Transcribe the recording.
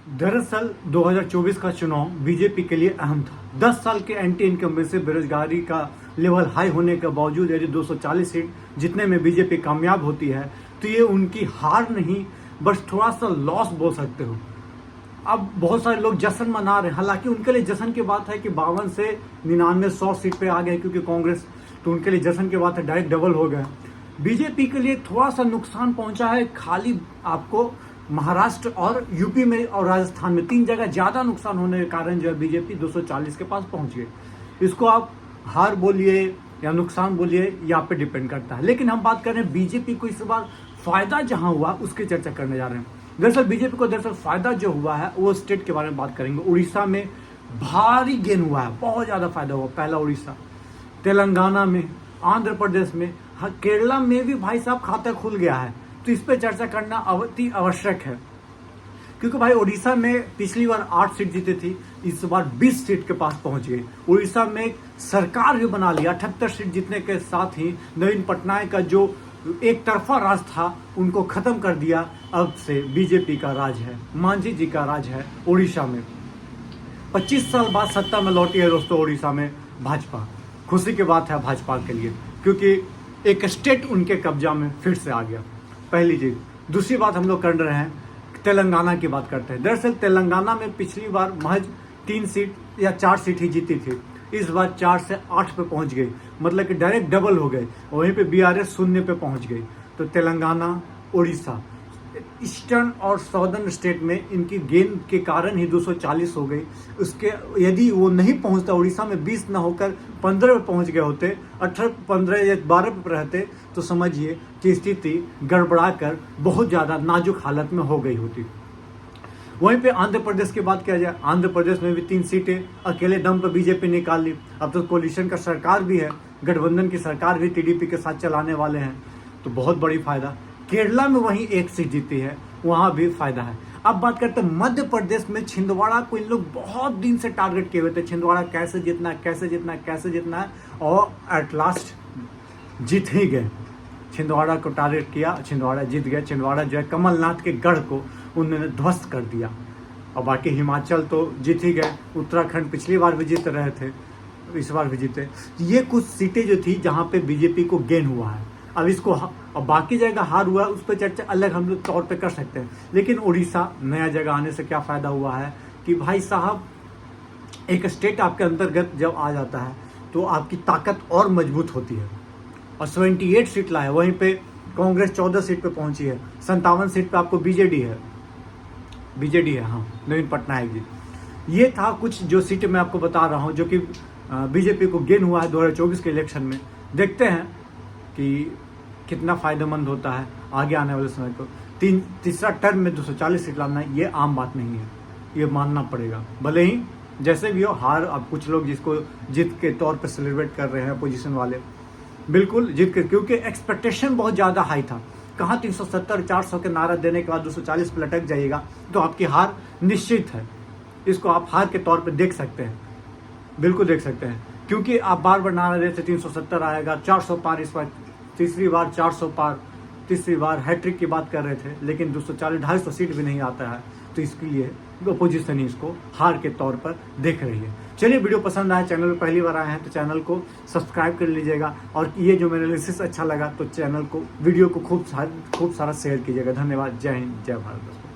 दरअसल 2024 का चुनाव बीजेपी के लिए अहम था। 10 साल के एंटी इनकम्बेंसी बेरोजगारी का लेवल हाई होने के बावजूद यदि 240 सीट जीतने में बीजेपी कामयाब होती है तो ये उनकी हार नहीं, बस थोड़ा सा लॉस बोल सकते हो। अब बहुत सारे लोग जश्न मना रहे हैं, हालांकि उनके लिए जश्न की बात है कि 52 से 99 100 सीट पे आ गए, क्योंकि कांग्रेस, तो उनके लिए जश्न की बात है, डायरेक्ट डबल हो गए। बीजेपी के लिए थोड़ा सा नुकसान पहुंचा है, खाली आपको महाराष्ट्र और यूपी में और राजस्थान में 3 जगह ज्यादा नुकसान होने के कारण जो है बीजेपी 240 के पास पहुंच गई। इसको आप हार बोलिए या नुकसान बोलिए, या पे डिपेंड करता है। लेकिन हम बात कर रहे हैं बीजेपी को इस बार फायदा जहां हुआ उसकी चर्चा करने जा रहे हैं। दरअसल बीजेपी को फायदा जो हुआ है वो स्टेट के बारे में बात करेंगे। उड़ीसा में भारी गेन हुआ है, बहुत ज्यादा फायदा हुआ। पहला उड़ीसा, तेलंगाना में, आंध्र प्रदेश में, केरला में भी भाई साहब खाता खुल गया है। तो इस पर चर्चा करना अति आवश्यक है, क्योंकि भाई उड़ीसा में पिछली बार 8 सीट जीती थी, इस बार 20 सीट के पास पहुंच गई। उड़ीसा में सरकार भी बना लिया, 78 सीट जीतने के साथ ही नवीन पटनायक का जो एक तरफा राज था उनको खत्म कर दिया। अब से बीजेपी का राज है, मांझी जी का राज है उड़ीसा में। 25 साल बाद सत्ता में लौटी है दोस्तों उड़ीसा में भाजपा। खुशी की बात है भाजपा के लिए, क्योंकि एक स्टेट उनके कब्जा में फिर से आ गया, पहली चीज। दूसरी बात हम लोग कर रहे हैं, तेलंगाना की बात करते हैं। दरअसल तेलंगाना में पिछली बार महज 3 सीट या 4 सीट ही जीती थी, इस बार 4 से 8 पे पहुंच गई, मतलब कि डायरेक्ट डबल हो गए। वहीं पे बीआरएस 0 पे पहुंच गई। तो तेलंगाना, उड़ीसा, ईस्टर्न और सदर्न स्टेट में इनकी गेन के कारण ही 240 हो गई। उसके यदि वो नहीं पहुंचता, उड़ीसा में 20 ना होकर 15 पे पहुंच गए होते, 18, 15 या 12 पे रहते, तो समझिए कि स्थिति गड़बड़ा कर बहुत ज़्यादा नाजुक हालत में हो गई होती। वहीं पे आंध्र प्रदेश की बात किया जाए, आंध्र प्रदेश में भी 3 सीटें अकेले दम पर बीजेपी निकाल ली। अब तो कोलिशन का सरकार भी है, गठबंधन की सरकार भी टीडीपी के साथ चलाने वाले हैं, तो बहुत बड़ी फायदा। केरला में वहीं 1 सीट जीती है, वहां भी फायदा है। अब बात करते हैं मध्य प्रदेश में, छिंदवाड़ा को इन लोग बहुत दिन से टारगेट किए हुए थे, छिंदवाड़ा कैसे जीतना है, कैसे जीतना है, कैसे जीतना है, और एट लास्ट जीत ही गए। छिंदवाड़ा को टारगेट किया, छिंदवाड़ा जीत गया। छिंदवाड़ा जो है कमलनाथ के गढ़ को उन्होंने ध्वस्त कर दिया। और बाकी हिमाचल तो जीत ही गए, उत्तराखंड पिछली बार भी जीत रहे थे, इस बार भी जीते। ये कुछ सीटें जो थी जहां पे बीजेपी को गेन हुआ है। अब इसको और बाकी जगह हार हुआ है, उस पर चर्चा अलग हम लोग तौर पे कर सकते हैं। लेकिन उड़ीसा नया जगह आने से क्या फायदा हुआ है कि भाई साहब एक स्टेट आपके अंतर्गत जब आ जाता है तो आपकी ताकत और मजबूत होती है। और 78 सीट लाए, वहीं पे कांग्रेस 14 सीट पे पहुंची है, 57 सीट पे आपको बीजेडी है, हाँ, नवीन पटनायक जी। ये था कुछ जो सीटें मैं आपको बता रहा हूँ जो कि बीजेपी को गेन हुआ है 2024 के इलेक्शन में। देखते हैं कि कितना फायदेमंद होता है आगे आने वाले समय को। तीसरा टर्म में 240 सीट लाना ये आम बात नहीं है, ये मानना पड़ेगा। भले ही जैसे भी हो हार, अब कुछ लोग जिसको जीत के तौर पर सेलिब्रेट कर रहे हैं अपोजिशन वाले, बिल्कुल जीत के, क्योंकि एक्सपेक्टेशन बहुत ज़्यादा हाई था। कहाँ 370 400 के नारा देने के बाद 240 पे लटक जाइएगा तो आपकी हार निश्चित है। इसको आप हार के तौर पर देख सकते हैं, बिल्कुल देख सकते हैं, क्योंकि आप बार बार नारा देते 370 आएगा, 400 पार, इस बार तीसरी बार 400 पार, तीसरी बार हैट्रिक की बात कर रहे थे, लेकिन 240 250 सीट भी नहीं आता है। तो इसके लिए अपोजिशन ही इसको हार के तौर पर देख रही है। चलिए, वीडियो पसंद आया, चैनल पर पहली बार आए हैं तो चैनल को सब्सक्राइब कर लीजिएगा, और ये जो मेरा एनालिसिस अच्छा लगा तो चैनल को, वीडियो को खूब सारा शेयर कीजिएगा। धन्यवाद। जय हिंद, जय भारत दोस्तों।